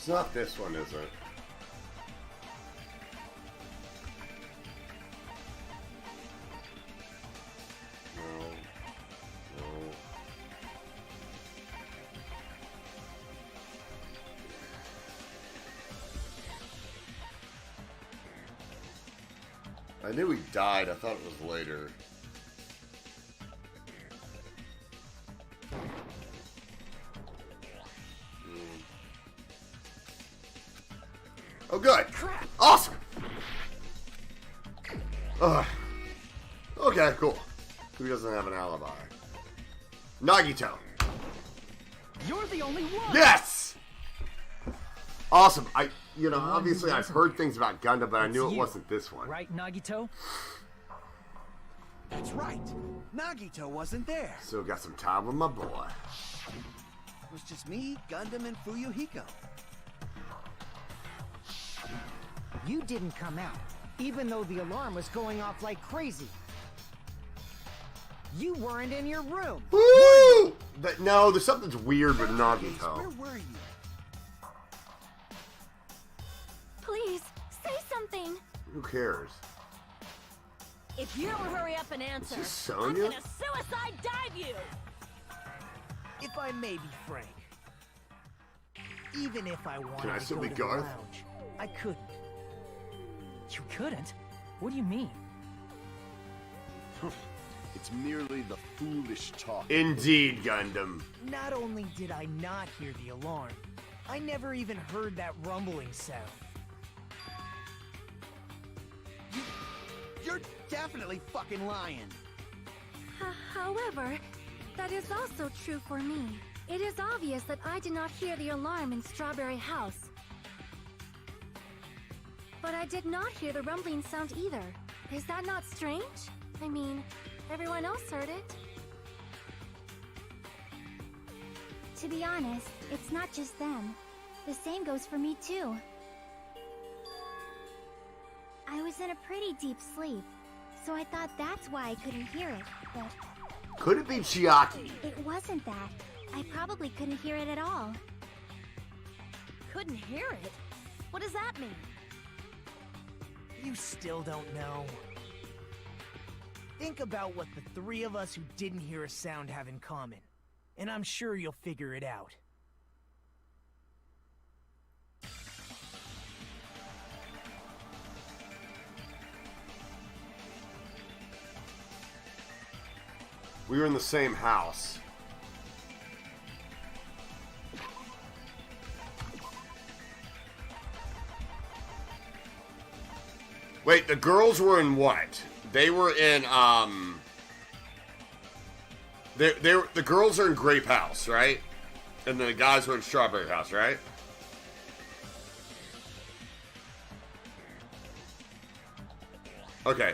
It's not this one, is it? No. No. I knew he died. I thought it was later. Oh, good. Awesome. Okay, cool. Who doesn't have an alibi? Nagito. You're the only one. Yes. Awesome. Obviously I've heard things about Gundam, but I knew it wasn't this one. Right, Nagito? That's right. Nagito wasn't there. So got some time with my boy. It was just me, Gundam, and Fuyuhiko. You didn't come out, even though the alarm was going off like crazy. You weren't in your room. Woo! No, there's something's weird with Nagito. Where were you? Please, say something. Who cares? If you don't hurry up and answer, Is this I'm Sonya? gonna suicide dive you. If I may be frank, even if I wanted Can I to still go be to Garth? the lounge, I couldn't. You couldn't? What do you mean? It's merely the foolish talk. Indeed, Gundam. Not only did I not hear the alarm, I never even heard that rumbling sound. You're definitely fucking lying. However, that is also true for me. It is obvious that I did not hear the alarm in Strawberry House. But I did not hear the rumbling sound either. Is that not strange? I mean, everyone else heard it. To be honest, it's not just them. The same goes for me too. I was in a pretty deep sleep, so I thought that's why I couldn't hear it, but Could it be Chiaki? it wasn't that. I probably couldn't hear it at all. Couldn't hear it? What does that mean? You still don't know. Think about what the three of us who didn't hear a sound have in common, and I'm sure you'll figure it out. We were in the same house. Wait, the girls were in what? They were in, the girls are in Grape House, right? And the guys were in Strawberry House, right? Okay.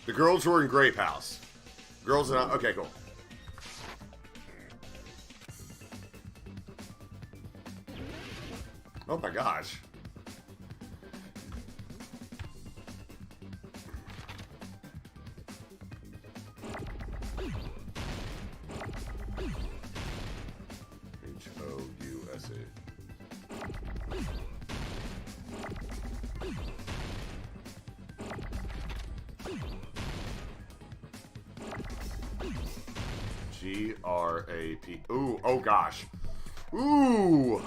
The girls were in Grape House. Girls in, okay, cool. Oh my gosh. H-O-U-S-E. G-R-A-P. Ooh, oh gosh. Ooh!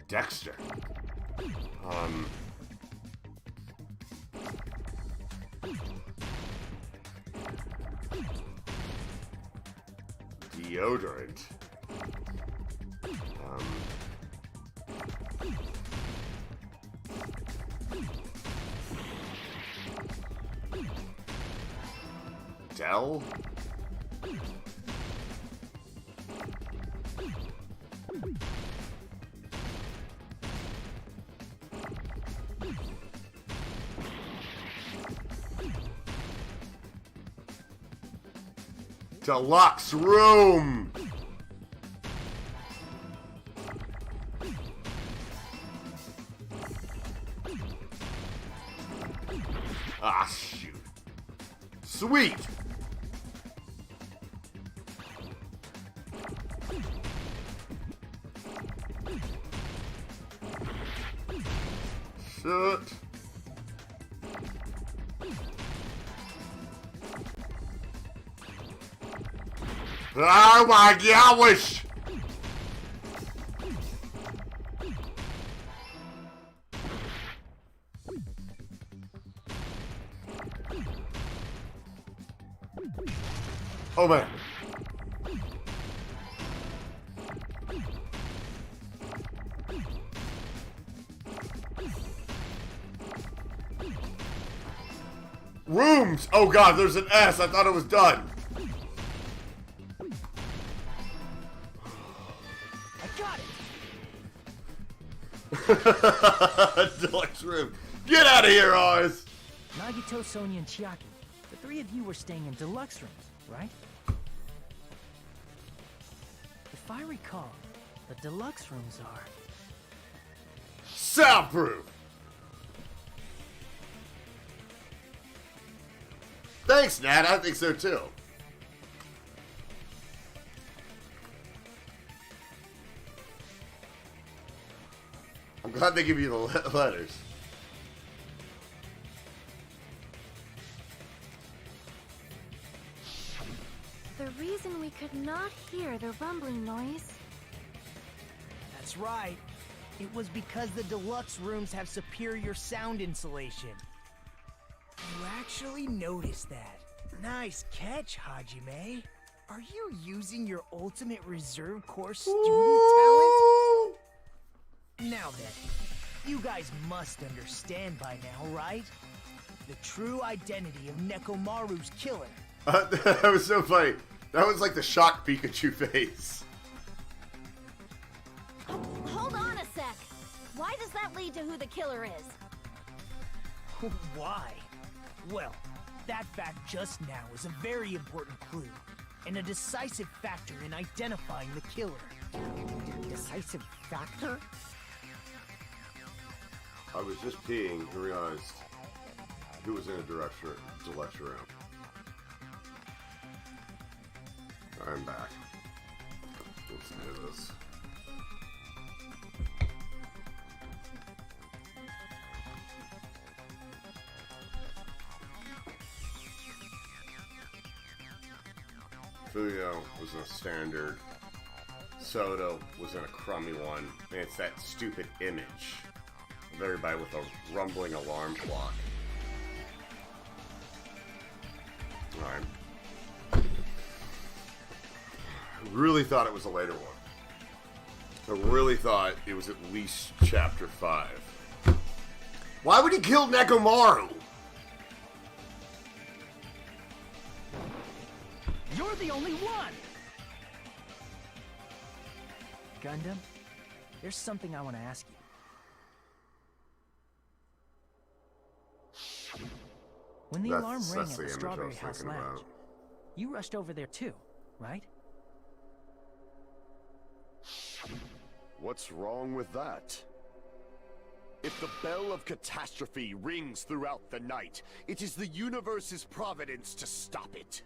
Dexter. Deodorant. Dell? Deluxe room. Sweet! Shit. Oh my gosh! Oh man. Rooms! Oh god, there's an S. I thought it was done. I got it! Deluxe room. Get out of here, Oz! Nagito, Sonia, and Chiaki. The three of you were staying in deluxe rooms, right? If I recall, the deluxe rooms are... Soundproof! Thanks, Nat. I think so too. I'm glad they give you the letters. The reason we could not hear the rumbling noise. That's right. It was because the deluxe rooms have superior sound insulation. You actually noticed that. Nice catch, Hajime. Are you using your ultimate reserve corps student talent? Now then, you guys must understand by now, right? The true identity of Nekomaru's killer. That was so funny. That was like the shocked Pikachu face. Hold on a sec. Why does that lead to who the killer is? Why? Well, that fact just now is a very important clue, and a decisive factor in identifying the killer. Decisive factor? I was just peeing and realized who was in a deluxe room. I'm back. Let's do this. Fuyo was in a standard. Soto was in a crummy one. And it's that stupid image of everybody with a rumbling alarm clock. Alright. I really thought it was a later one. I really thought it was at least chapter 5. Why would he kill Nekomaru? You're the only one! Gundam, there's something I want to ask you. When the alarm rang at the Strawberry House Lounge, you rushed over there too, right? What's wrong with that? If the bell of catastrophe rings throughout the night, it is the universe's providence to stop it.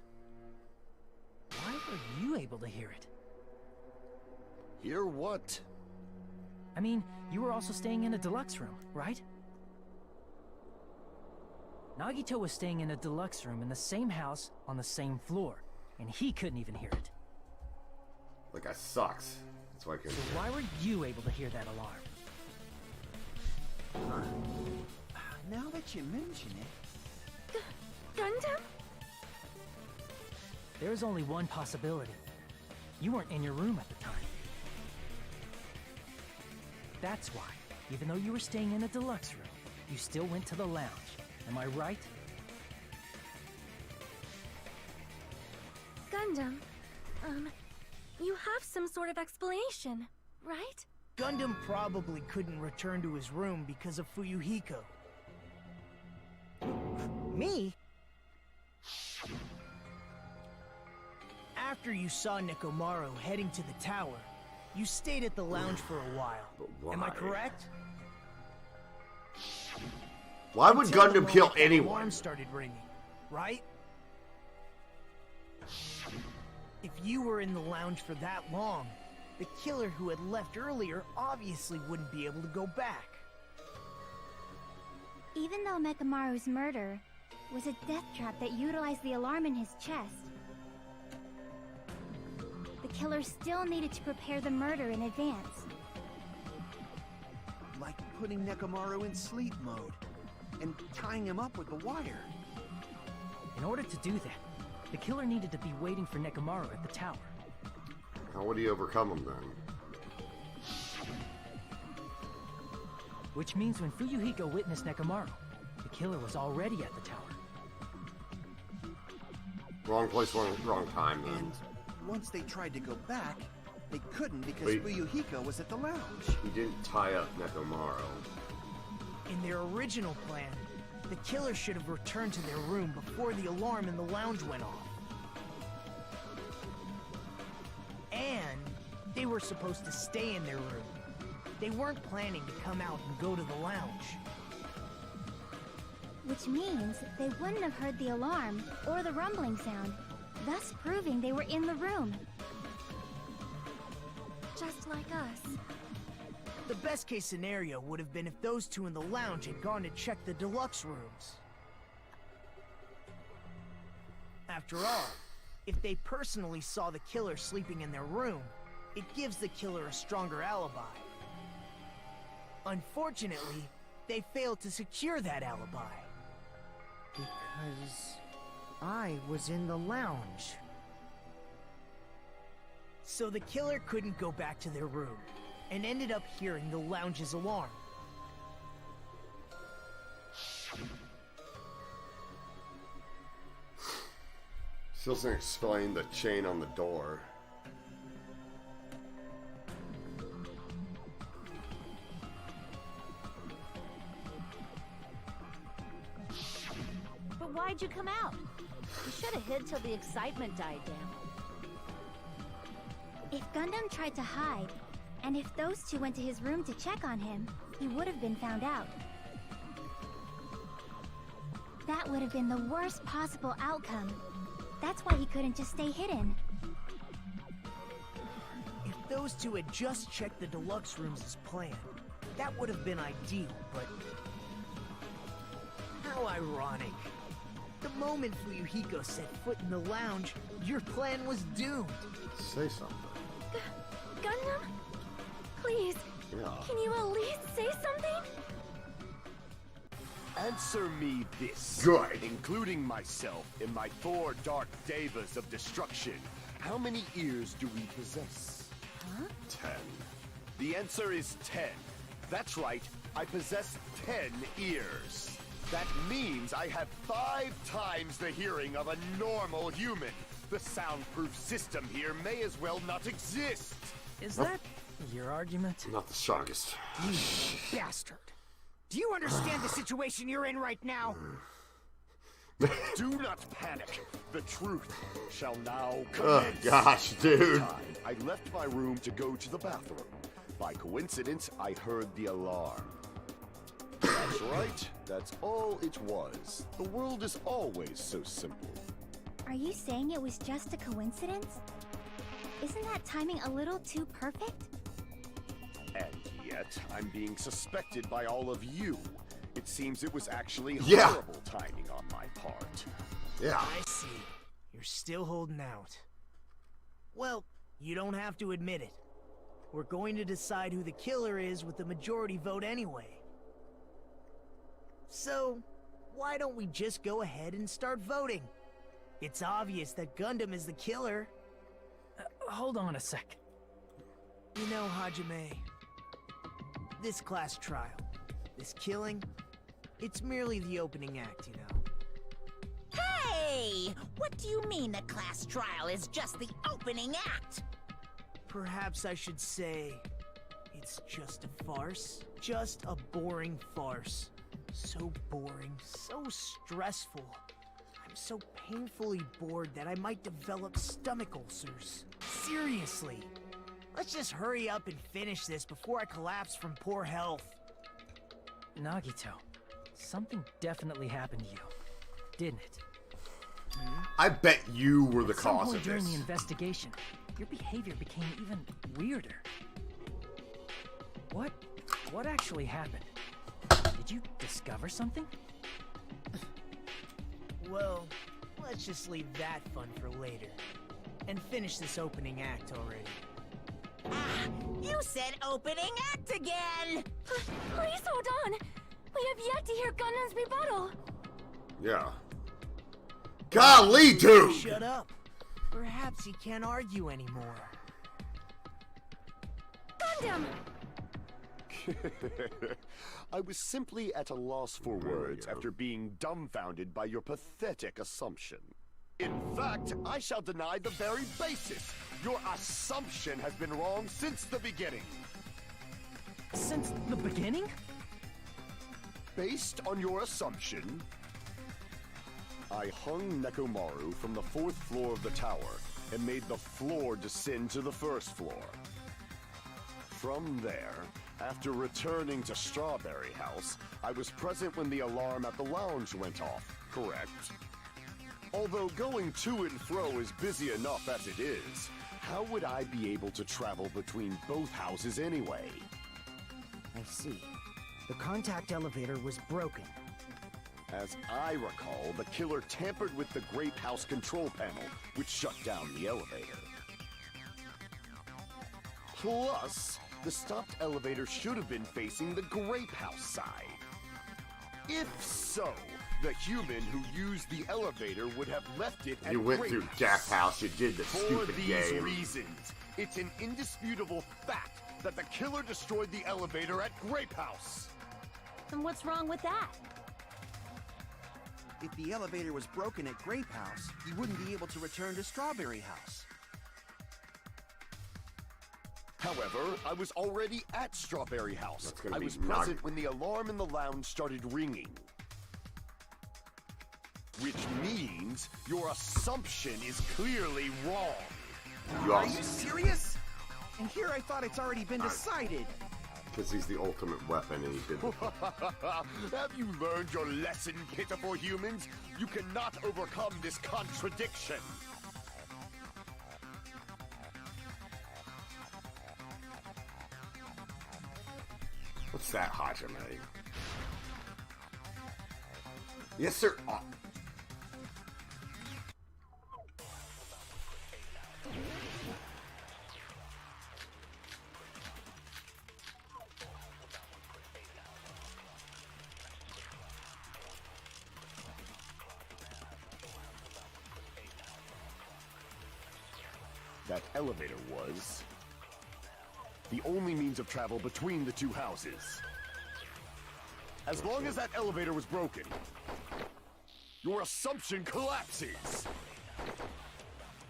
Why were you able to hear it? Hear what? I mean, you were also staying in a deluxe room, right? Nagito was staying in a deluxe room in the same house on the same floor, and he couldn't even hear it. Like I sucks. That's why I couldn't. So why were you able to hear that alarm? Now that you mention it... Gundam? There is only one possibility. You weren't in your room at the time. That's why, even though you were staying in a deluxe room, you still went to the lounge. Am I right? Gundam, you have some sort of explanation, right? Gundam probably couldn't return to his room because of Fuyuhiko. Me? After you saw Nekomaru heading to the tower, you stayed at the lounge for a while. But why? Am I correct? Why would Until the Gundam kill moment that anyone? alarm started ringing, right? If you were in the lounge for that long, the killer who had left earlier obviously wouldn't be able to go back. Even though Mekamaru's murder was a death trap that utilized the alarm in his chest, the killer still needed to prepare the murder in advance. Like putting Nekomaru in sleep mode and tying him up with the wire. In order to do that, the killer needed to be waiting for Nekomaru at the tower. How would he overcome him then? Which means when Fuyuhiko witnessed Nekomaru, the killer was already at the tower. Wrong place, wrong time then. And once they tried to go back, they couldn't because Wait. Fuyuhiko was at the lounge. He didn't tie up Nekomaru. In their original plan, the killer should have returned to their room before the alarm in the lounge went off. And they were supposed to stay in their room. They weren't planning to come out and go to the lounge. Which means they wouldn't have heard the alarm or the rumbling sound, thus proving they were in the room. Just like us. The best case scenario would have been if those two in the lounge had gone to check the deluxe rooms. After all, if they personally saw the killer sleeping in their room, it gives the killer a stronger alibi. Unfortunately, they failed to secure that alibi. Because I was in the lounge. So the killer couldn't go back to their room, and ended up hearing the lounge's alarm. Still doesn't explain the chain on the door. But why'd you come out? You should have hid till the excitement died down. If Gundam tried to hide, and if those two went to his room to check on him, he would have been found out. That would have been the worst possible outcome. That's why he couldn't just stay hidden. If those two had just checked the deluxe rooms as planned, that would have been ideal, but... how ironic. The moment Fuyuhiko set foot in the lounge, your plan was doomed. Say something. Gundam? Please, Yeah. can you at least say something? Answer me this. Good. Including myself in my 4 dark devas of destruction. How many ears do we possess? 10. The answer is 10. That's right, I possess 10 ears. That means I have 5 times the hearing of a normal human. The soundproof system here may as well not exist. Is that your argument? Not the strongest. You bastard! Do you understand the situation you're in right now? Do not panic. The truth shall now Oh commence. gosh, dude. I left my room to go to the bathroom. By coincidence, I heard the alarm. That's right. That's all it was. The world is always so simple. Are you saying it was just a coincidence? Isn't that timing a little too perfect? And yet, I'm being suspected by all of you. It seems it was actually Yeah. horrible timing on my part. Yeah. I see. You're still holding out. Well, you don't have to admit it. We're going to decide who the killer is with the majority vote anyway. So, why don't we just go ahead and start voting? It's obvious that Gundam is the killer. Hold on a sec. You know, Hajime, this class trial, this killing, it's merely the opening act, you know. Hey! What do you mean the class trial is just the opening act? Perhaps I should say, it's just a farce. Just a boring farce. So boring, so stressful. I'm so painfully bored that I might develop stomach ulcers. Seriously. Let's just hurry up and finish this before I collapse from poor health. Nagito, something definitely happened to you, didn't it? I bet you were the At some cause point of during this. the investigation, your behavior became even weirder. What actually happened? Did you discover something? Well, let's just leave that fun for later. And finish this opening act already. Ah, you said opening act again! Please hold on. We have yet to hear Gundam's rebuttal. Yeah. Golly, dude! Shut up. Perhaps he can't argue anymore. Gundam! I was simply at a loss for words after being dumbfounded by your pathetic assumption. In fact, I shall deny the very basis. Your assumption has been wrong since the beginning. Since the beginning? Based on your assumption, I hung Nekomaru from the 4th floor of the tower and made the floor descend to the 1st floor. From there, after returning to Strawberry House, I was present when the alarm at the lounge went off, correct? Although going to and fro is busy enough as it is, how would I be able to travel between both houses anyway? I see. The contact elevator was broken. As I recall, the killer tampered with the Grape House control panel, which shut down the elevator. Plus, the stopped elevator should have been facing the Grape House side. If so, the human who used the elevator would have left it at You went Grape through House. Gap House, you did the For stupid these game. reasons, it's an indisputable fact that the killer destroyed the elevator at Grape House. And what's wrong with that? If the elevator was broken at Grape House, he wouldn't be able to return to Strawberry House. However, I was already at Strawberry House. That's gonna I be was present when the alarm in the lounge started ringing. Which means your assumption is clearly wrong. You Are also, you serious? And here I thought it's already been decided. because he's the ultimate weapon and he did the Have you learned your lesson, pitiful humans? You cannot overcome this contradiction. What's that, Hajime? Yes, sir. That elevator was the only means of travel between the two houses. As long as that elevator was broken, your assumption collapses.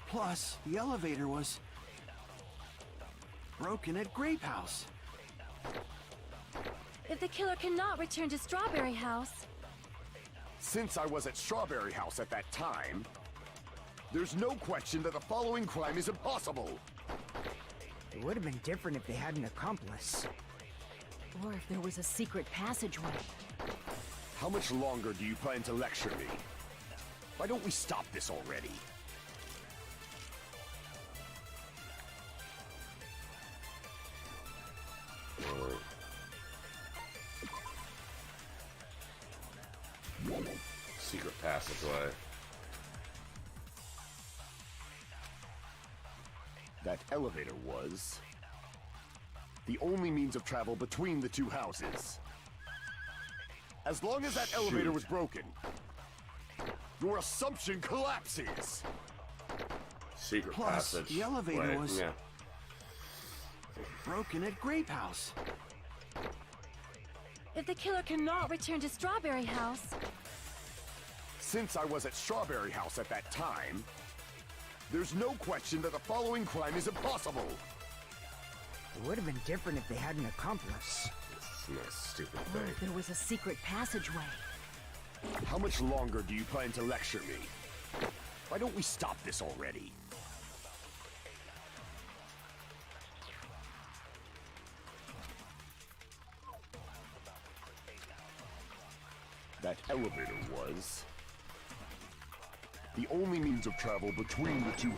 Plus, the elevator was broken at Grape House. If the killer cannot return to Strawberry House, Since I was at Strawberry House at that time, there's no question that the following crime is impossible. It would have been different if they had an accomplice. or if there was a secret passageway. How much longer do you plan to lecture me? Why don't we stop this already? Secret passageway. That elevator was the only means of travel between the two houses. As long as that elevator was broken, your assumption collapses. Secret Plus, passage. the elevator Wait, was- yeah. Broken at Grape House. If the killer cannot return to Strawberry House, Since I was at Strawberry House at that time, there's no question that the following crime is impossible. It would have been different if they had an accomplice. This is a stupid or thing. if there was a secret passageway. How much longer do you plan to lecture me? Why don't we stop this already? That elevator was the only means of travel between the two.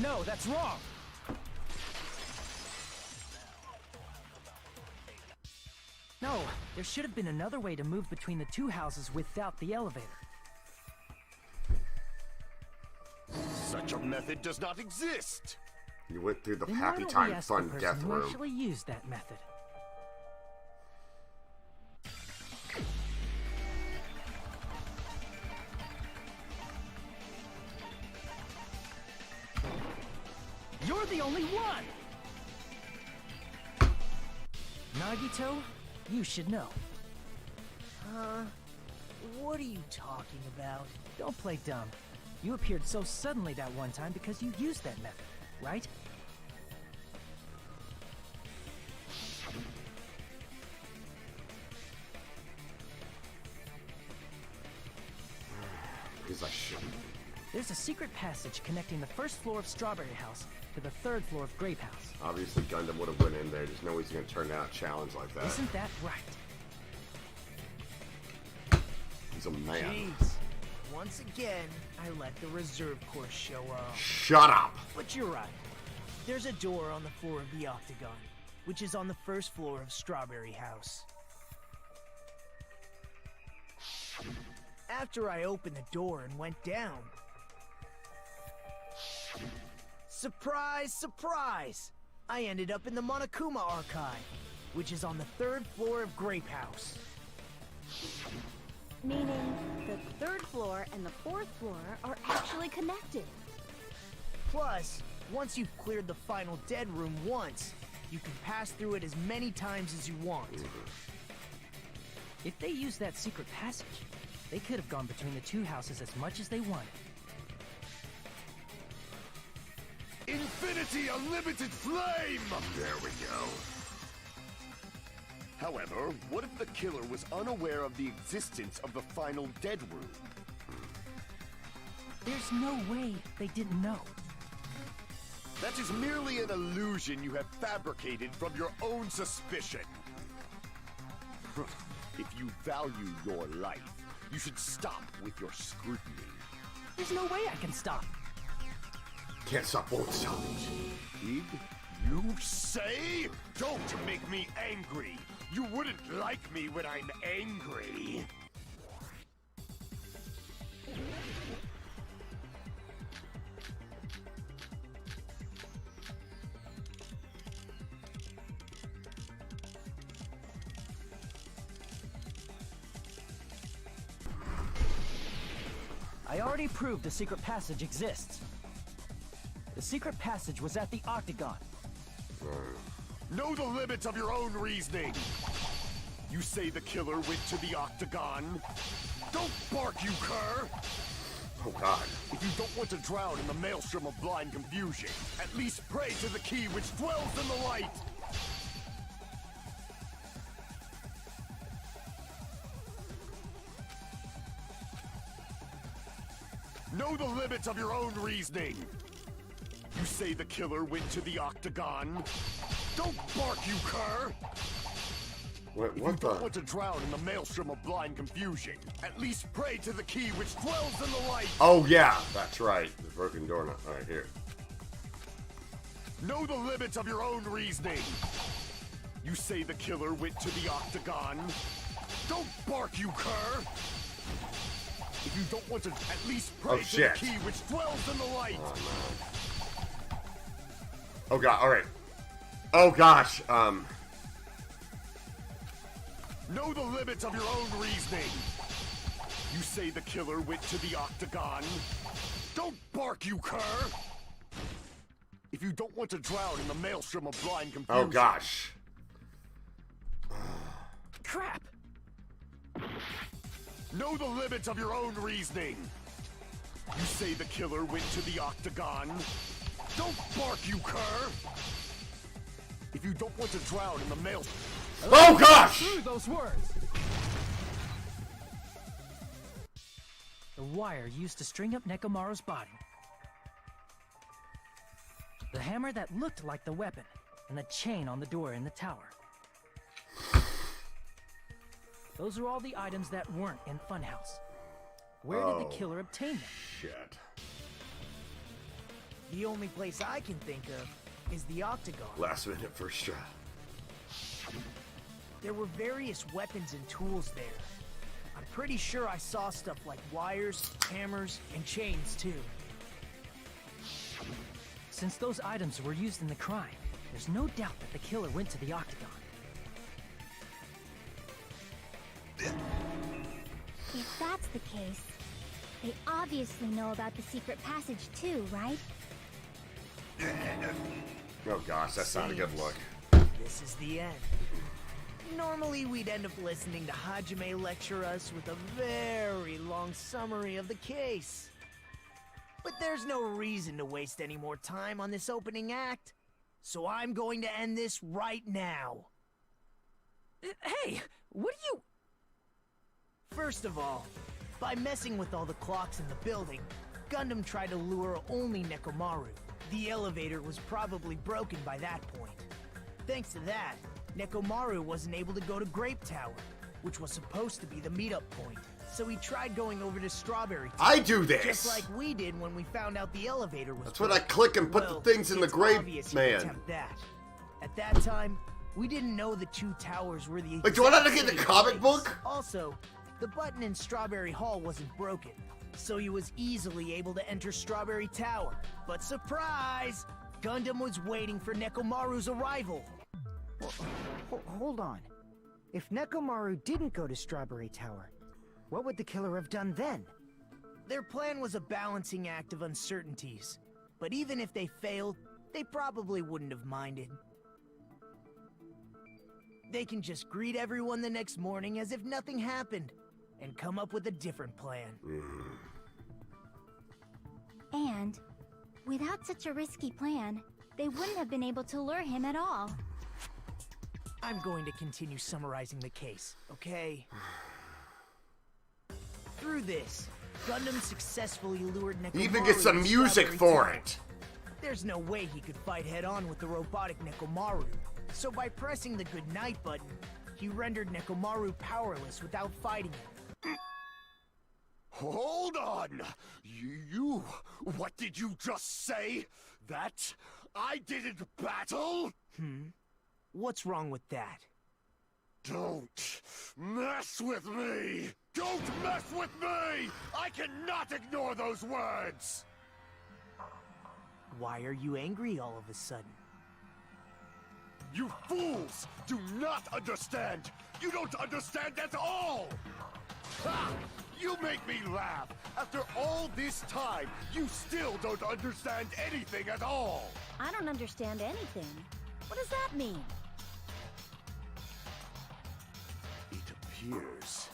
No, that's wrong! No, there should have been another way to move between the two houses without the elevator. Such a method does not exist! You went through the Then why happy don't we time ask fun the death person who room. actually used that method? You're the only one! Nagito, you should know. What are you talking about? Don't play dumb. You appeared so suddenly that one time because you used that method, right? Because I shouldn't. There's a secret passage connecting the first floor of Strawberry House to the third floor of Grape House. Obviously, Gundam would have went in there. There's no way he's going to turn down a challenge like that. Isn't that right? He's a man. Jeez. Once again, I let the reserve course show up. Shut up! But you're right. There's a door on the floor of the Octagon, which is on the first floor of Strawberry House. After I opened the door and went down... Surprise, surprise! I ended up in the Monokuma Archive, which is on the third floor of Grape House. Meaning, the third floor and the fourth floor are actually connected. Plus, once you've cleared the final dead room once, you can pass through it as many times as you want. If they used that secret passage, they could have gone between the two houses as much as they wanted. Infinity Unlimited Flame! There we go. However, what if the killer was unaware of the existence of the final dead room? There's no way they didn't know. That is merely an illusion you have fabricated from your own suspicion. If you value your life, you should stop with your scrutiny. There's no way I can stop. Can't stop, won't stop. Did you say? Don't make me angry. You wouldn't like me when I'm angry. I already proved the secret passage exists. The secret passage was at the Octagon. Know the limits of your own reasoning. You say the killer went to the Octagon. Don't bark, you cur! Oh, God. If you don't want to drown in the maelstrom of blind confusion, at least pray to the key which dwells in the light! Know the limits of your own reasoning. You say the killer went to the Octagon. Don't bark, you cur! Wait, If you what don't the? want to drown in the maelstrom of blind confusion, at least pray to the key which dwells in the light! Oh, yeah, that's right. The broken doorknob. All right, here. Know the limits of your own reasoning. You say the killer went to the Octagon. Don't bark, you cur! If you don't want to, at least pray to the shit. key which dwells in the light! Oh, no. Oh, God, all right. Oh, gosh, Know the limits of your own reasoning. You say the killer went to the Octagon. Don't bark, you cur! If you don't want to drown in the maelstrom of blind confusion... Oh, gosh. Crap! Know the limits of your own reasoning. You say the killer went to the Octagon. Don't bark, you cur! If you don't want to drown in the maelstrom... Oh, gosh! Through those words! The wire used to string up Nekomaru's body. The hammer that looked like the weapon, and the chain on the door in the tower. Those are all the items that weren't in Funhouse. Where did the killer obtain them? Shit. The only place I can think of is the Octagon. Last minute first try. There were various weapons and tools there. I'm pretty sure I saw stuff like wires, hammers, and chains too. Since those items were used in the crime, there's no doubt that the killer went to the Octagon. If that's the case, they obviously know about the secret passage too, right? Oh gosh, that's not a good look. This is the end. Normally we'd end up listening to Hajime lecture us with a very long summary of the case. But there's no reason to waste any more time on this opening act, so I'm going to end this right now. Hey, what are you... First of all, by messing with all the clocks in the building, Gundam tried to lure only Nekomaru. The elevator was probably broken by that point. Thanks to that, Nekomaru wasn't able to go to Grape Tower, which was supposed to be the meetup point. So he tried going over to Strawberry Tower. I do this! Just like we did when we found out the elevator was That's when I click and put the things in the grape, man. That. At that time, we didn't know the two towers were the Like, do I not exact get the same comic place. book? Also, the button in Strawberry Hall wasn't broken, so he was easily able to enter Strawberry Tower. But surprise! Gundam was waiting for Nekomaru's arrival. Hold on. If Nekomaru didn't go to Strawberry Tower, what would the killer have done then? Their plan was a balancing act of uncertainties. But even if they failed, they probably wouldn't have minded. They can just greet everyone the next morning as if nothing happened, and come up with a different plan. And, without such a risky plan, they wouldn't have been able to lure him at all. I'm going to continue summarizing the case, okay? Through this, Gundam successfully lured Nekomaru. Even get some to music Strawberry for Tower. it. There's no way he could fight head-on with the robotic Nekomaru, so by pressing the goodnight button, he rendered Nekomaru powerless without fighting him. Hold on! You... What did you just say? That I didn't battle? What's wrong with that? Don't mess with me! Don't mess with me! I cannot ignore those words! Why are you angry all of a sudden? You fools do not understand! You don't understand at all! Ha! You make me laugh! After all this time, you still don't understand anything at all! I don't understand anything. What does that mean? It appears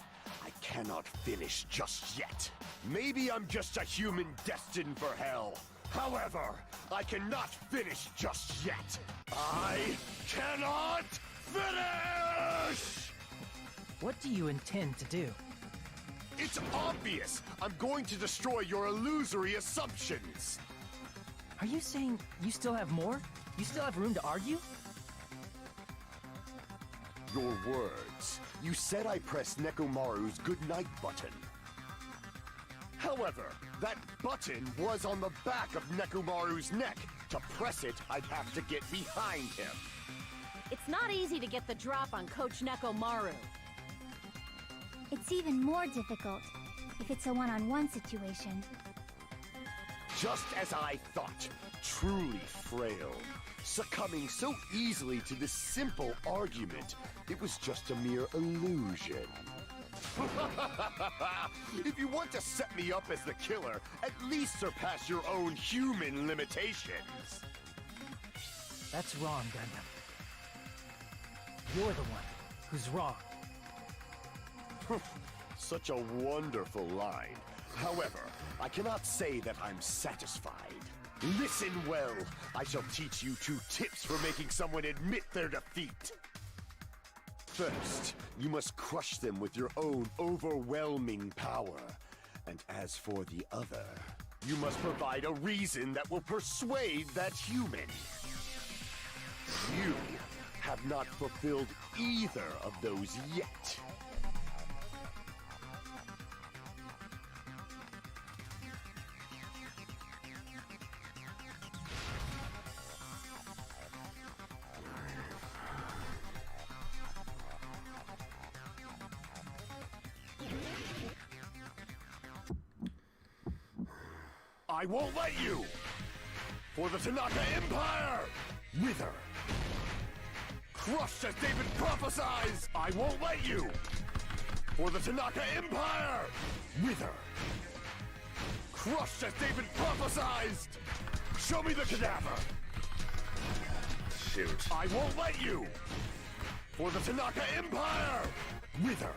I cannot finish just yet. Maybe I'm just a human destined for hell. However, I cannot finish just yet. I cannot finish! What do you intend to do? It's obvious! I'm going to destroy your illusory assumptions! Are you saying you still have more? You still have room to argue? Your words. You said I pressed Nekomaru's goodnight button. However, that button was on the back of Nekomaru's neck. To press it, I'd have to get behind him. It's not easy to get the drop on Coach Nekomaru. It's even more difficult if it's a one-on-one situation. Just as I thought, truly frail. Succumbing so easily to this simple argument, it was just a mere illusion. If you want to set me up as the killer, at least surpass your own human limitations. That's wrong, Gundam. You're the one who's wrong. Such a wonderful line. However, I cannot say that I'm satisfied. Listen well. I shall teach you 2 tips for making someone admit their defeat. First, you must crush them with your own overwhelming power. And as for the other, you must provide a reason that will persuade that human. You have not fulfilled either of those yet. I won't let you! For the Tanaka Empire! Wither! Crushed as David prophesies! I won't let you! For the Tanaka Empire! Wither! Crushed as David prophesied! Show me the cadaver! Shoot. I won't let you! For the Tanaka Empire! Wither!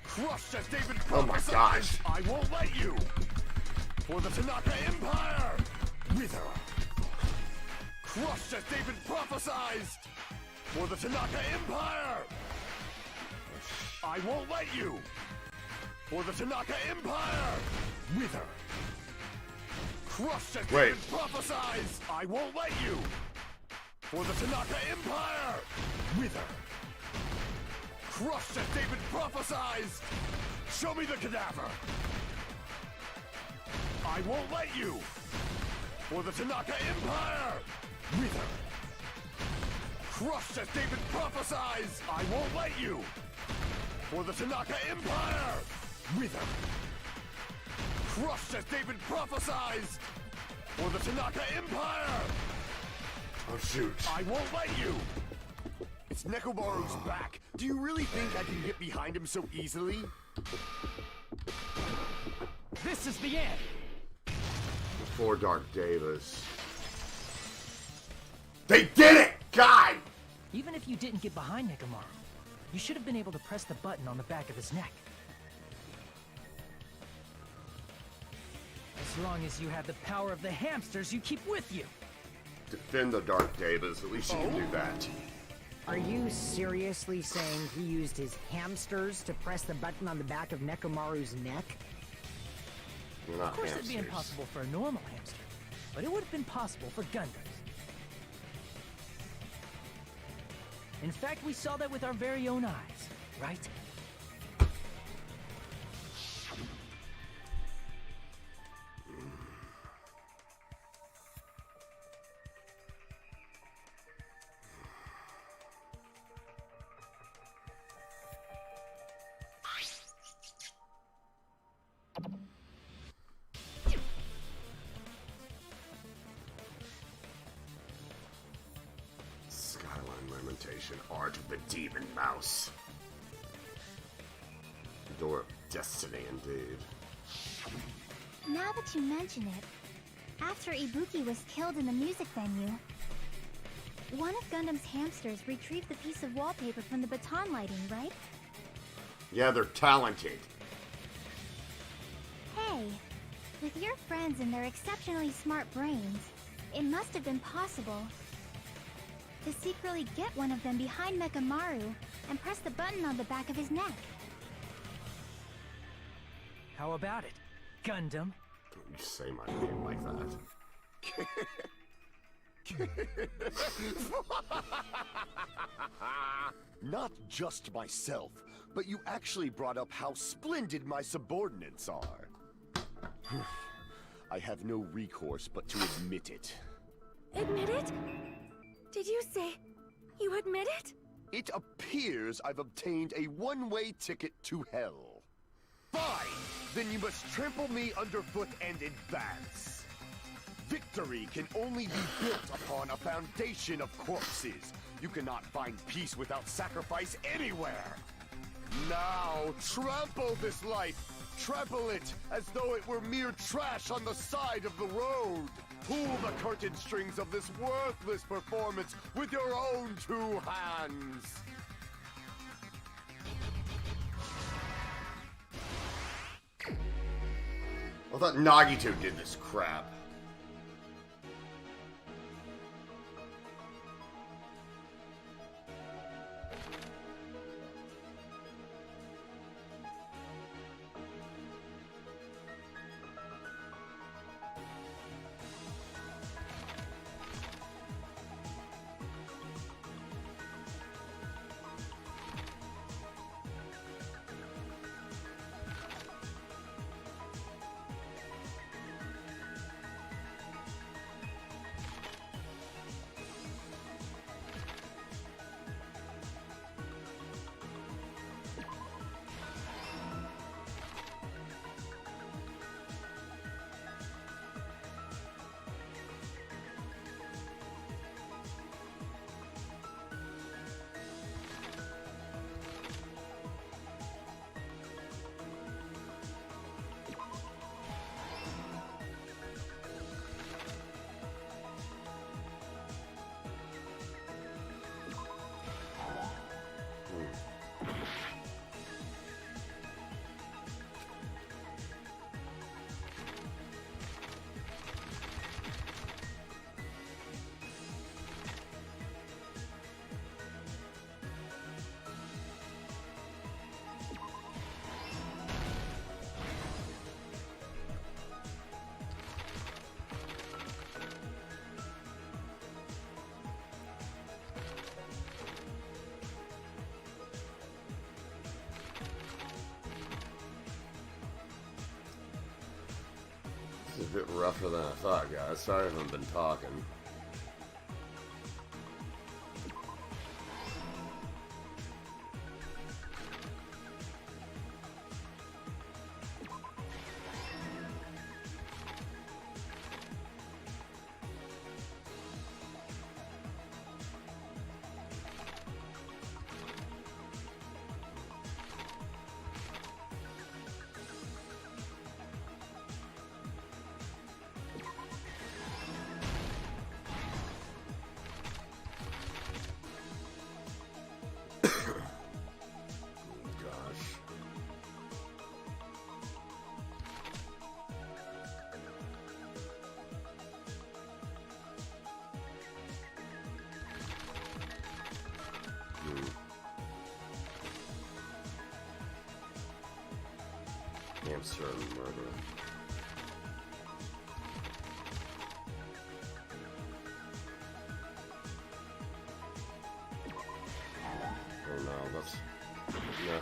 Crushed as David prophesied! Oh my gosh. I won't let you! For the Tanaka Empire! Wither! Crushed as David prophesied! For the Tanaka Empire! I won't let you! For the Tanaka Empire! Wither! Crushed as David prophesied! I won't let you! For the Tanaka Empire! Wither! Crushed as David prophesied! Show me the cadaver! I won't let you! For the Tanaka Empire! Wither! Crushed as David prophesied! I won't let you! For the Tanaka Empire! Wither! Crushed as David prophesied! For the Tanaka Empire! Oh, shoot. I won't let you! It's Nekomaru's back. Do you really think I can get behind him so easily? This is the end! The four Dark Devas. They did it! God! Even if you didn't get behind Nekomaru, you should have been able to press the button on the back of his neck. As long as you had the power of the hamsters you keep with you. Defend the Dark Devas. At least you can do that. Are you seriously saying he used his hamsters to press the button on the back of Nekomaru's neck? They're not Of course hamsters. it'd be impossible for a normal hamster, but it would have been possible for Gundams. In fact, we saw that with our very own eyes, right? Skyline Lamentation, Art of the Demon Mouse. Door of Destiny, indeed. Now that you mention it, after Ibuki was killed in the music venue, one of Gundam's hamsters retrieved the piece of wallpaper from the baton lighting, right? Yeah, they're talented. Hey, with your friends and their exceptionally smart brains, it must have been possible to secretly get one of them behind Nekomaru and press the button on the back of his neck. How about it, Gundam? Don't you say my name like that. Not just myself, but you actually brought up how splendid my subordinates are. I have no recourse but to admit it. Admit it? Did you say you admit it? It appears I've obtained a one-way ticket to hell. Fine! Then you must trample me underfoot and advance. Victory can only be built upon a foundation of corpses. You cannot find peace without sacrifice anywhere. Now, trample this life. Trample it as though it were mere trash on the side of the road. Pull the curtain strings of this worthless performance with your own two hands. I thought Nagito did this crap. a bit rougher than I thought, guys. Sorry if I've been talking. Hamster murder. Oh no, that's... yeah.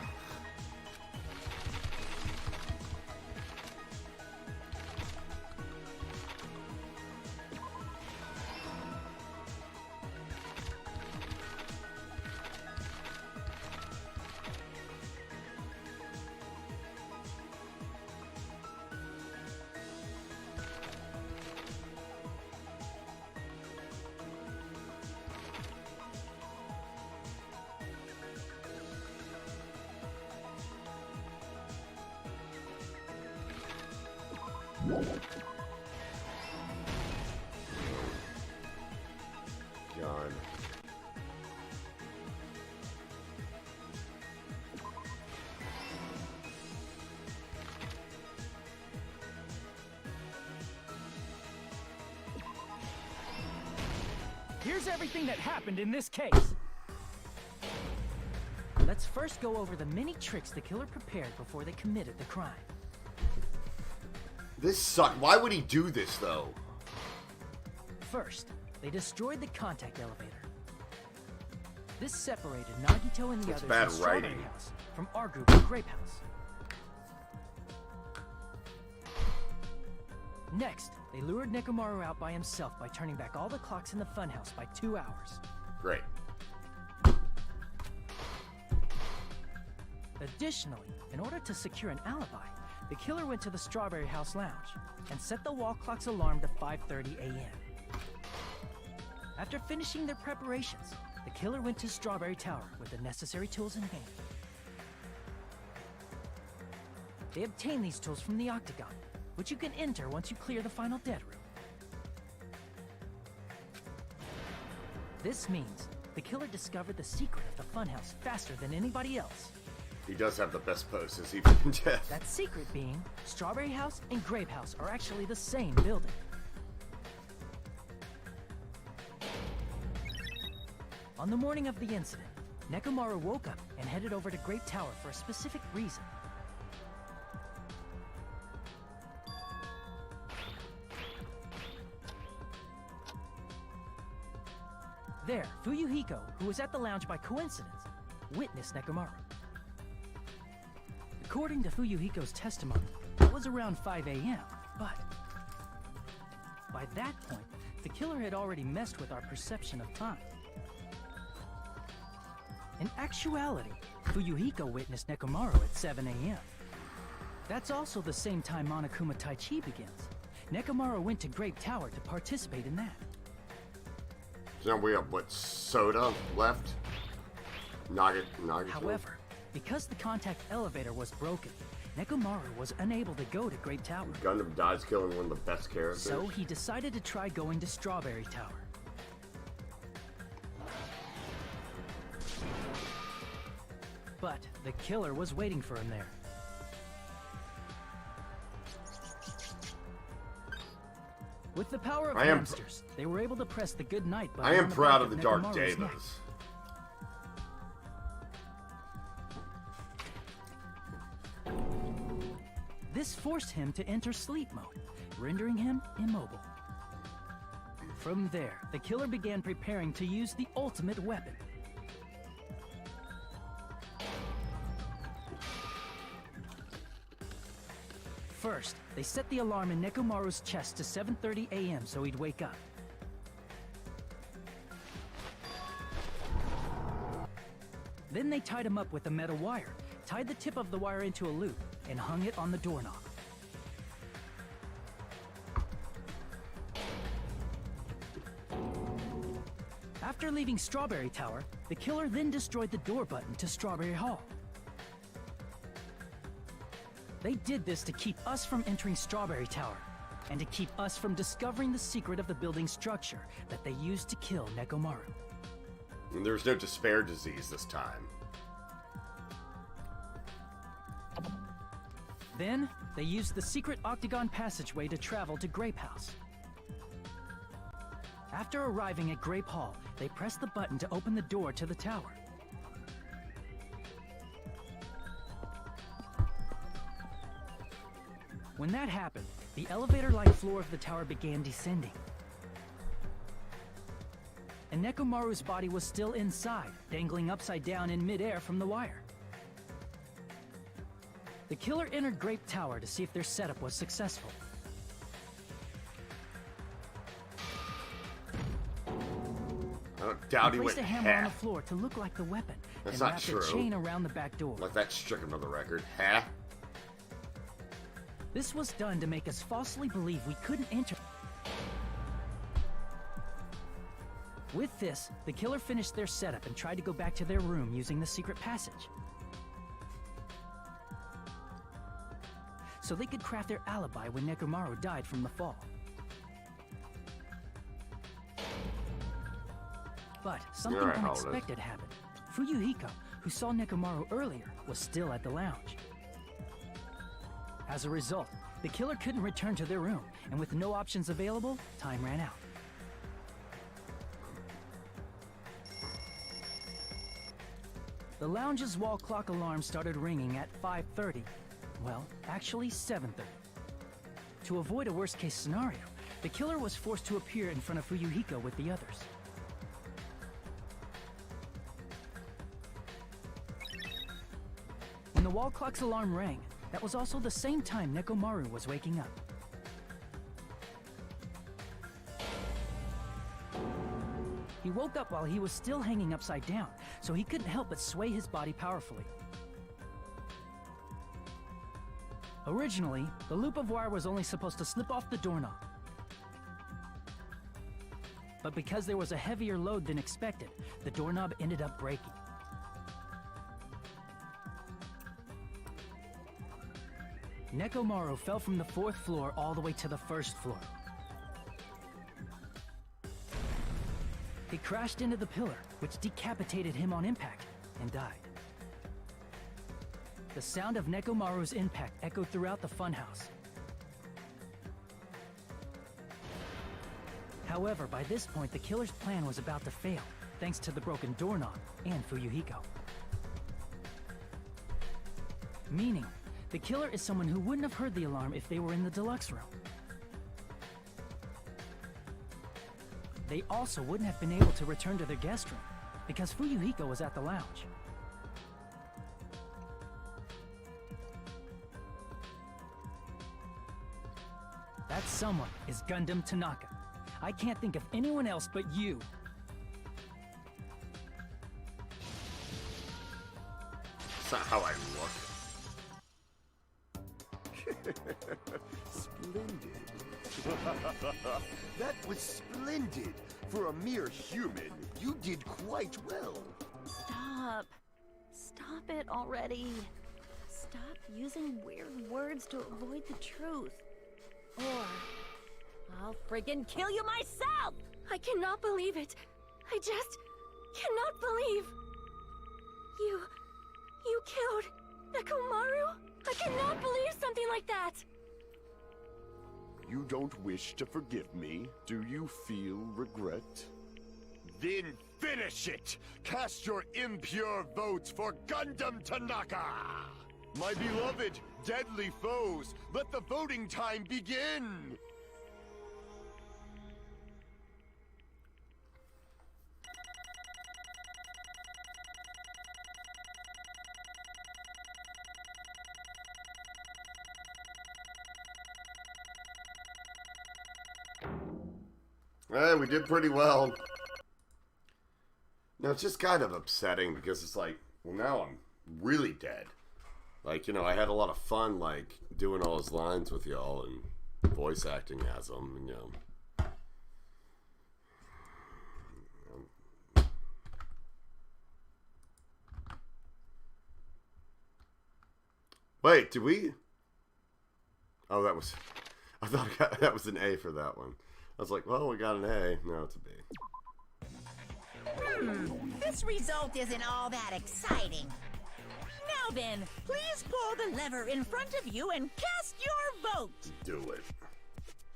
God. Here's everything that happened in this case. Let's first go over the many tricks the killer prepared before they committed the crime. This sucked. Why would he do this, though? First, they destroyed the contact elevator. This separated Nagito and the That's others bad in Strawberry writing. House from our group at Grape House. Next, they lured Nekomaru out by himself by turning back all the clocks in the funhouse by 2 hours. Great. Additionally, in order to secure an alibi, the killer went to the Strawberry House lounge and set the wall clock's alarm to 5:30 a.m. After finishing their preparations, the killer went to Strawberry Tower with the necessary tools in hand. They obtained these tools from the Octagon, which you can enter once you clear the final dead room. This means the killer discovered the secret of the funhouse faster than anybody else. He does have the best poses, even in death. That secret being, Strawberry House and Grape House are actually the same building. On the morning of the incident, Nekomaru woke up and headed over to Grape Tower for a specific reason. There, Fuyuhiko, who was at the lounge by coincidence, witnessed Nekomaru. According to Fuyuhiko's testimony, it was around 5 a.m., but by that point, the killer had already messed with our perception of time. In actuality, Fuyuhiko witnessed Nekomaru at 7 a.m. That's also the same time Monokuma Taichi begins. Nekomaru went to Grape Tower to participate in that. So now we have, what, Soda left? Nagito? However, because the contact elevator was broken, Nekomaru was unable to go to Grape Tower. Gundham dies killing one of the best characters. So he decided to try going to Strawberry Tower. But the killer was waiting for him there. With the power of hamsters, they were able to press the good night button. I am on the proud back of the Dark Nekomaru's neck. Devas. This forced him to enter sleep mode, rendering him immobile. From there, the killer began preparing to use the ultimate weapon. First, they set the alarm in Nekomaru's chest to 7:30 a.m. so he'd wake up. Then they tied him up with a metal wire, tied the tip of the wire into a loop, and hung it on the doorknob. After leaving Strawberry Tower, the killer then destroyed the door button to Strawberry Hall. They did this to keep us from entering Strawberry Tower, and to keep us from discovering the secret of the building's structure that they used to kill Nekomaru. And there was no despair disease this time. Then, they used the secret octagon passageway to travel to Grape House. After arriving at Grape Hall, they pressed the button to open the door to the tower. When that happened, the elevator-like floor of the tower began descending. And Nekomaru's body was still inside, dangling upside down in midair from the wire. The killer entered Grape Tower to see if their setup was successful. I don't doubt he went Placed a hammer on the half. floor to look like the weapon, That's and not wrapped true. a chain around the back door. Like that stricken on the record. Huh? This was done to make us falsely believe we couldn't enter. With this, the killer finished their setup and tried to go back to their room using the secret passage. So they could craft their alibi when Nekomaru died from the fall. But something Alright, hold it. unexpected happened. Fuyuhiko, who saw Nekomaru earlier, was still at the lounge. As a result, the killer couldn't return to their room, and with no options available, time ran out. The lounge's wall clock alarm started ringing at 5:30. Well, actually 7:30. To avoid a worst-case scenario, the killer was forced to appear in front of Fuyuhiko with the others. When the wall clock's alarm rang, that was also the same time Nekomaru was waking up. He woke up while he was still hanging upside down, so he couldn't help but sway his body powerfully. Originally, the loop of wire was only supposed to slip off the doorknob. But because there was a heavier load than expected, the doorknob ended up breaking. Nekomaru fell from the 4th floor all the way to the 1st floor. He crashed into the pillar, which decapitated him on impact, and died. The sound of Nekomaru's impact echoed throughout the funhouse. However, by this point, the killer's plan was about to fail, thanks to the broken doorknob and Fuyuhiko. Meaning, the killer is someone who wouldn't have heard the alarm if they were in the deluxe room. They also wouldn't have been able to return to their guest room, because Fuyuhiko was at the lounge. That someone is Gundham Tanaka. I can't think of anyone else but you. That's not how I look. Splendid. That was splendid. For a mere human, you did quite well. Stop. Stop it already. Stop using weird words to avoid the truth. Or I'll friggin' kill you myself! I cannot believe it. I just cannot believe. You killed Nekomaru? I cannot believe something like that! You don't wish to forgive me? Do you feel regret? Then finish it! Cast your impure votes for Gundham Tanaka! My beloved, deadly foes, let the voting time begin! We did pretty well. Now, it's just kind of upsetting because it's like, well, now I'm really dead. Like, you know, I had a lot of fun, like, doing all his lines with y'all and voice acting as them, and, you know. Wait, did we? Oh, that was... I thought that was an A for that one. I was like, well, we got an A. No, it's a B. This result isn't all that exciting. Now then, please pull the lever in front of you and cast your vote. Do it.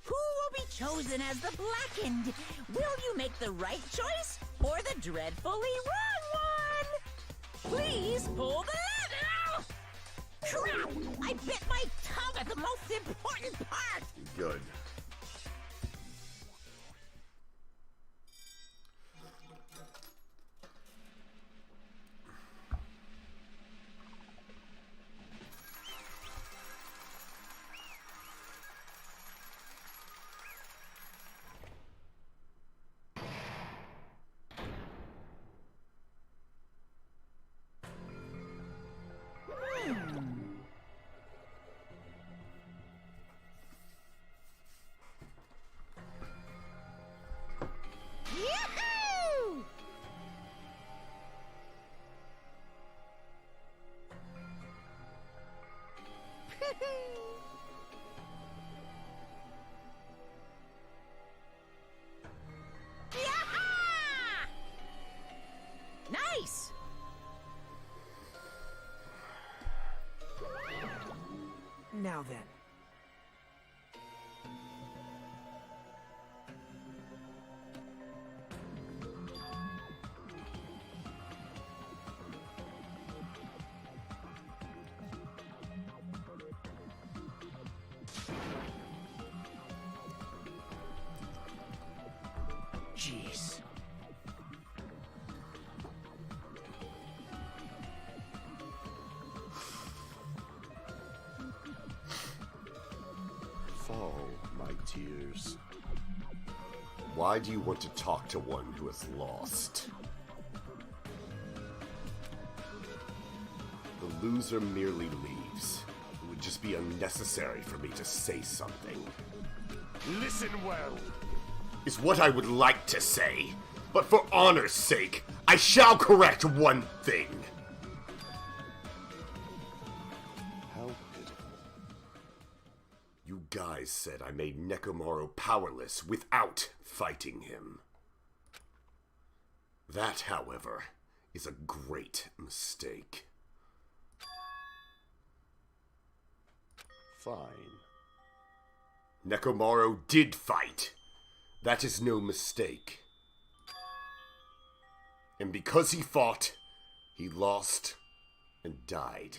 Who will be chosen as the Blackened? Will you make the right choice or the dreadfully wrong one? Please pull the lever! Crap! I bit my tongue at the most important part! Good. Yahoo! Yaha! Nice! Now then. Jeez. Fall, my tears. Why do you want to talk to one who has lost? The loser merely leaves. It would just be unnecessary for me to say something. Listen well. Is what I would like to say, but for honor's sake, I shall correct one thing. How pitiful. You guys said I made Nekomaru powerless without fighting him. That, however, is a great mistake. Fine. Nekomaru did fight. That is no mistake. And because he fought, he lost and died.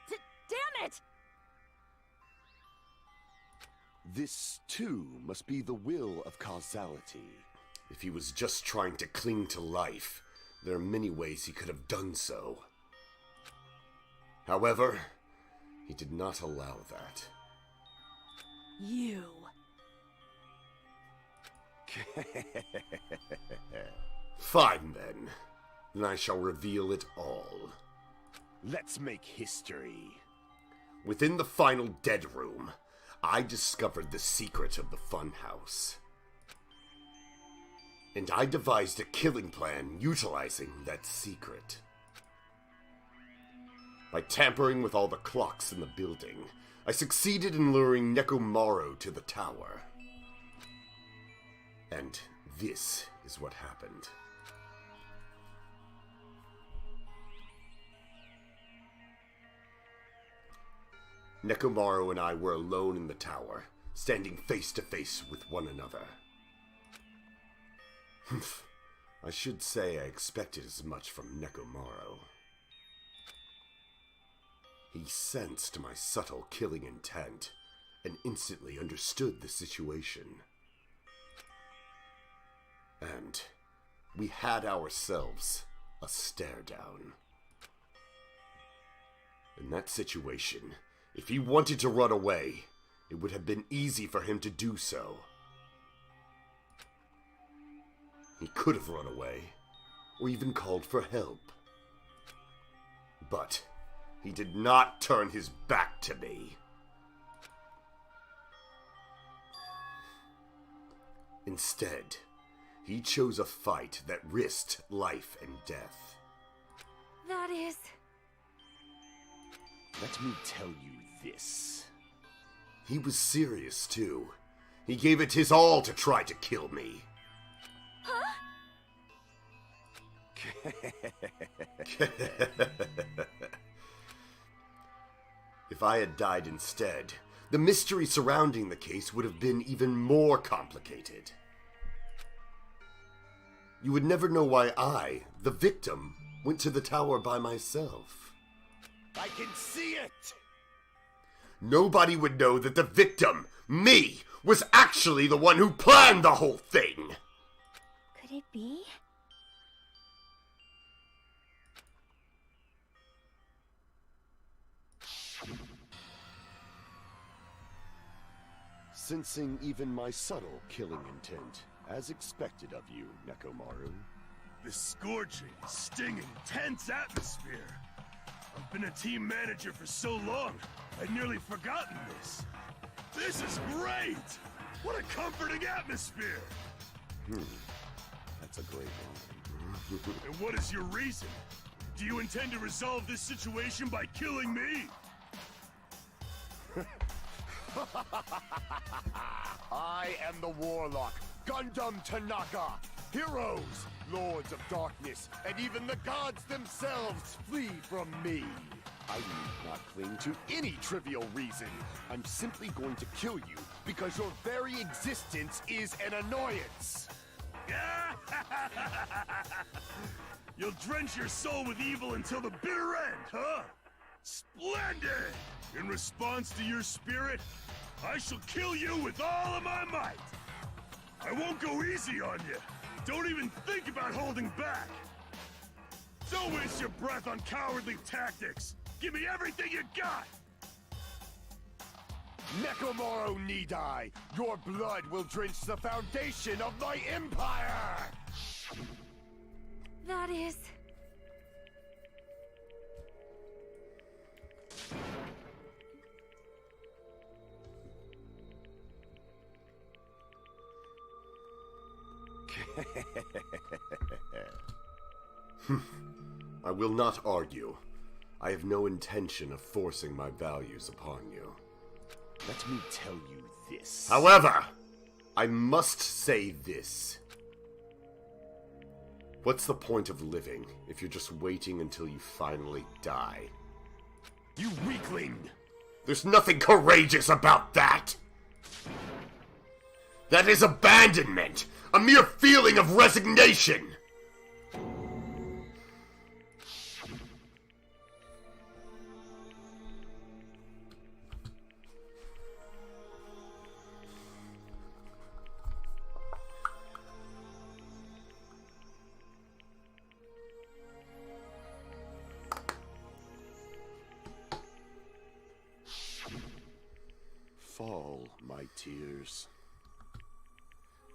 Damn it! This, too, must be the will of causality. If he was just trying to cling to life, there are many ways he could have done so. However, he did not allow that. You. Fine, then. Then I shall reveal it all. Let's make history. Within the final dead room, I discovered the secret of the funhouse. And I devised a killing plan utilizing that secret. By tampering with all the clocks in the building, I succeeded in luring Nekomaru to the tower. And this is what happened. Nekomaru and I were alone in the tower, standing face to face with one another. I should say I expected as much from Nekomaru. He sensed my subtle killing intent and instantly understood the situation. And we had ourselves a stare down. In that situation, if he wanted to run away, it would have been easy for him to do so. He could have run away, or even called for help. But he did not turn his back to me. Instead, he chose a fight that risked life and death. That is... Let me tell you this. He was serious, too. He gave it his all to try to kill me. Huh? If I had died instead, the mystery surrounding the case would have been even more complicated. You would never know why I, the victim, went to the tower by myself. I can see it! Nobody would know that the victim, me, was actually the one who planned the whole thing! Could it be? Sensing even my subtle killing intent, as expected of you, Nekomaru. The scorching, stinging, tense atmosphere. I've been a team manager for so long, I'd nearly forgotten this. This is great! What a comforting atmosphere! That's a great line. And what is your reason? Do you intend to resolve this situation by killing me? I am the Warlock, Gundham Tanaka. Heroes, Lords of Darkness, and even the gods themselves flee from me. I need not cling to any trivial reason. I'm simply going to kill you because your very existence is an annoyance. You'll drench your soul with evil until the bitter end, huh? Splendid! In response to your spirit, I shall kill you with all of my might. I won't go easy on you. Don't even think about holding back. Don't waste your breath on cowardly tactics. Give me everything you got! Nekomaru Nidai, your blood will drench the foundation of my empire! That is... I will not argue. I have no intention of forcing my values upon you. Let me tell you this. However, I must say this. What's the point of living if you're just waiting until you finally die? You weakling! There's nothing courageous about that! That is abandonment! A mere feeling of resignation! Fall, my tears.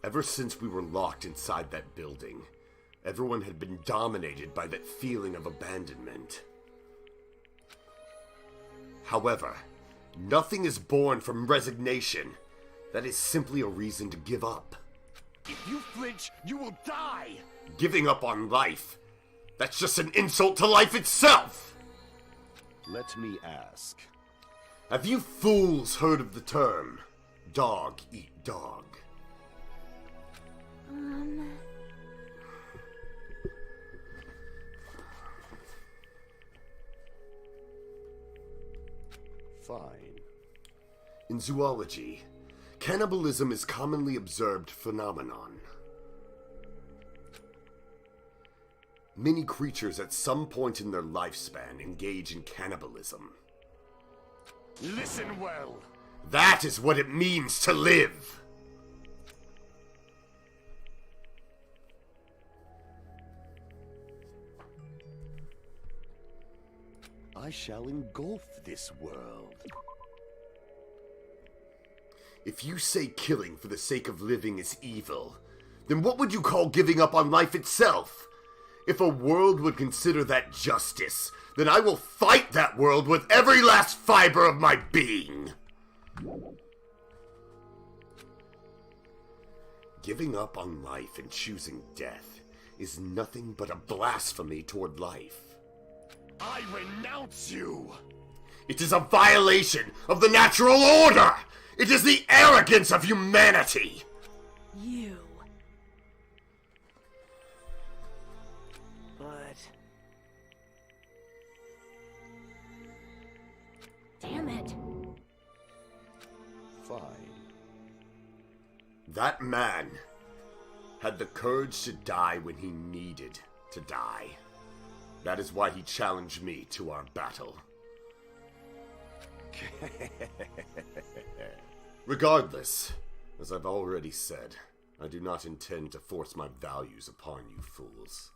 Ever since we were locked inside that building, everyone had been dominated by that feeling of abandonment. However, nothing is born from resignation. That is simply a reason to give up. If you flinch, you will die! Giving up on life. That's just an insult to life itself! Let me ask. Have you fools heard of the term, dog eat dog? Fine. In zoology, cannibalism is commonly observed phenomenon. Many creatures at some point in their lifespan engage in cannibalism. Listen well. That is what it means to live! I shall engulf this world. If you say killing for the sake of living is evil, then what would you call giving up on life itself? If a world would consider that justice, then I will fight that world with every last fiber of my being. Giving up on life and choosing death is nothing but a blasphemy toward life. I renounce you! It is a violation of the natural order! It is the arrogance of humanity! You. But... Damn it. Fine. That man had the courage to die when he needed to die. That is why he challenged me to our battle. Regardless, as I've already said, I do not intend to force my values upon you fools.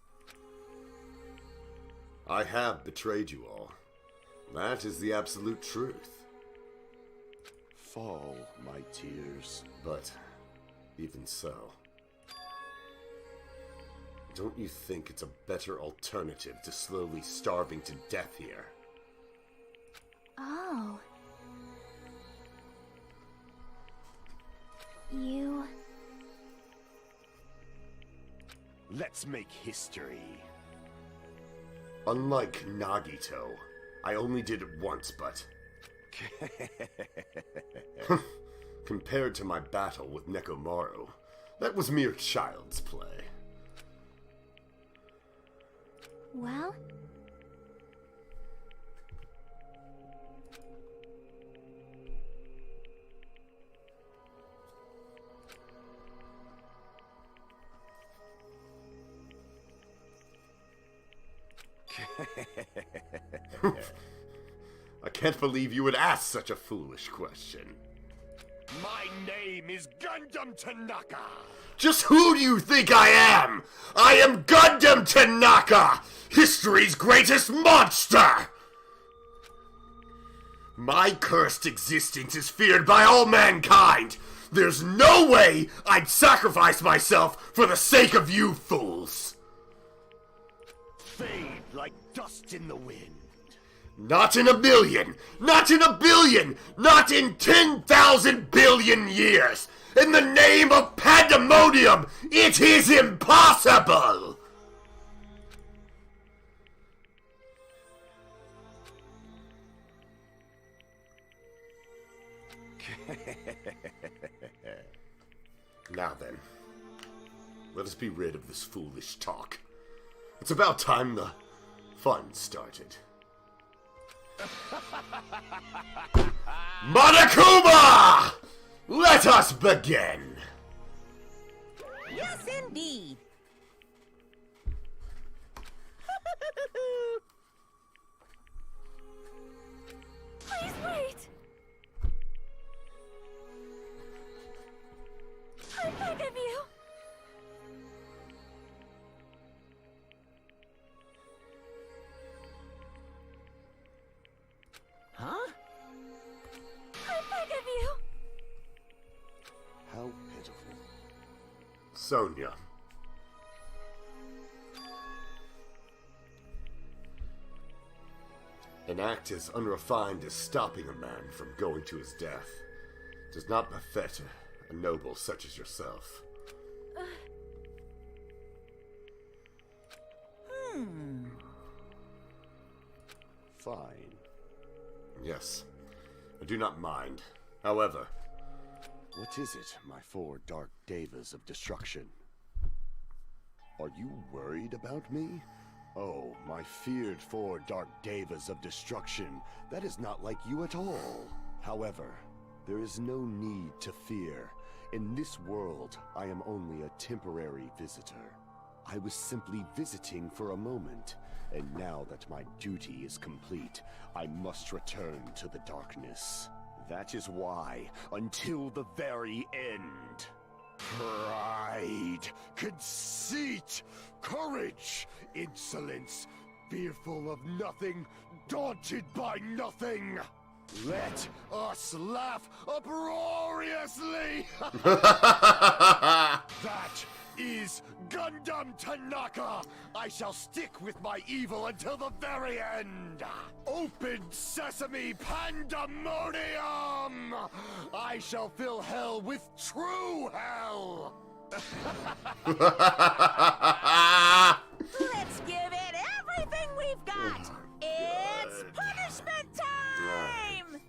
I have betrayed you all. That is the absolute truth. Fall, my tears. But even so, don't you think it's a better alternative to slowly starving to death here? Oh. You... Let's make history. Unlike Nagito, I only did it once, but... compared to my battle with Nekomaru, that was mere child's play. well? I can't believe you would ask such a foolish question. My name is Gundham Tanaka! Just who do you think I am? I am Gundham Tanaka, history's greatest monster! My cursed existence is feared by all mankind. There's no way I'd sacrifice myself for the sake of you fools. Fade like dust in the wind. Not in a million, not in a billion, not in 10,000 billion years. In the name of pandemonium, it is impossible! Now then, let us be rid of this foolish talk. It's about time the fun started. Monokuma! Let us begin! Yes, indeed. Please wait. I beg of you. Huh? I beg of you. How pitiful. Sonia. An act as unrefined as stopping a man from going to his death does not befit a noble such as yourself. Fine. Yes, I do not mind. However, What is it, my four dark devas of destruction? Are you worried about me? Oh, my feared four dark devas of destruction, that is not like you at all. However, there is no need to fear. In this world, I am only a temporary visitor. I was simply visiting for a moment, and now that my duty is complete, I must return to the darkness. That is why, until the very end, pride, conceit, courage, insolence, fearful of nothing, daunted by nothing. Let us laugh uproariously! That Please, Gundham Tanaka! I shall stick with my evil until the very end! Open sesame pandemonium! I shall fill hell with true hell! Let's give it everything we've got! It's punishment time!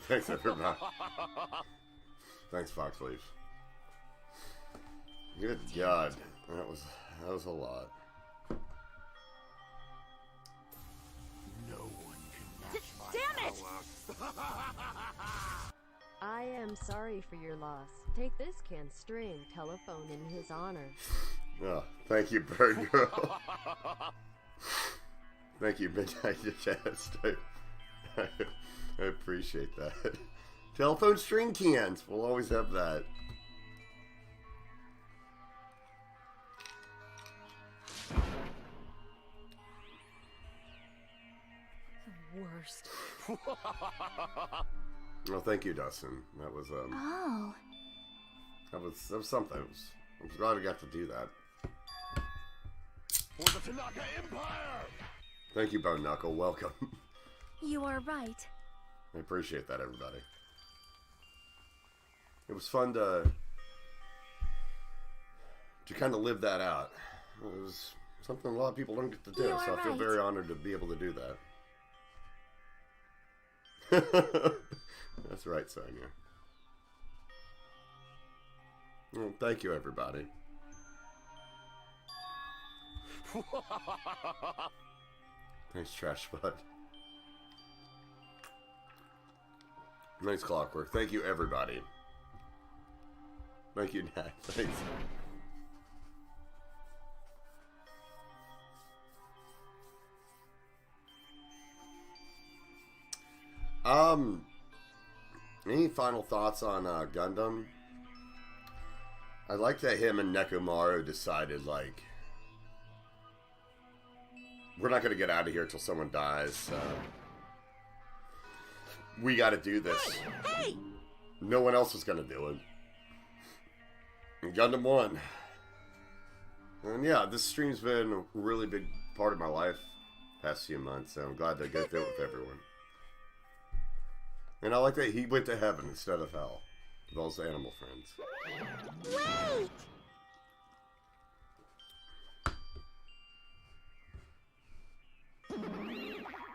Thanks, everybody. Thanks, Foxleaf. Good God, that was a lot. No one can match my Damn it! I am sorry for your loss. Take this can string telephone in his honor. Oh, thank you, Bird Girl. Thank you, Midnight Digest. I appreciate that. Telephone string cans. We'll always have that. The worst. Well, thank you, Dustin. That was Oh. that was something. I'm glad I got to do that. For the Tanaka Empire! Thank you, Bone Knuckle. Welcome. You are right. I appreciate that, everybody. It was fun to kind of live that out. It was something a lot of people don't get to do, You so are I feel right. very honored to be able to do that. That's right, Sonia. Well, thank you, everybody. Thanks, Trash Bud. Nice Clockwork. Thank you, everybody. Thank you, Nat. Thanks. Any final thoughts on Gundam? I like that him and Nekomaru decided, like, we're not going to get out of here till someone dies, so we got to do this. Hey! No one else was going to do it. And Gundam won. And yeah, this stream's been a really big part of my life past few months, so I'm glad to go through it with everyone. And I like that he went to heaven instead of hell with all his animal friends.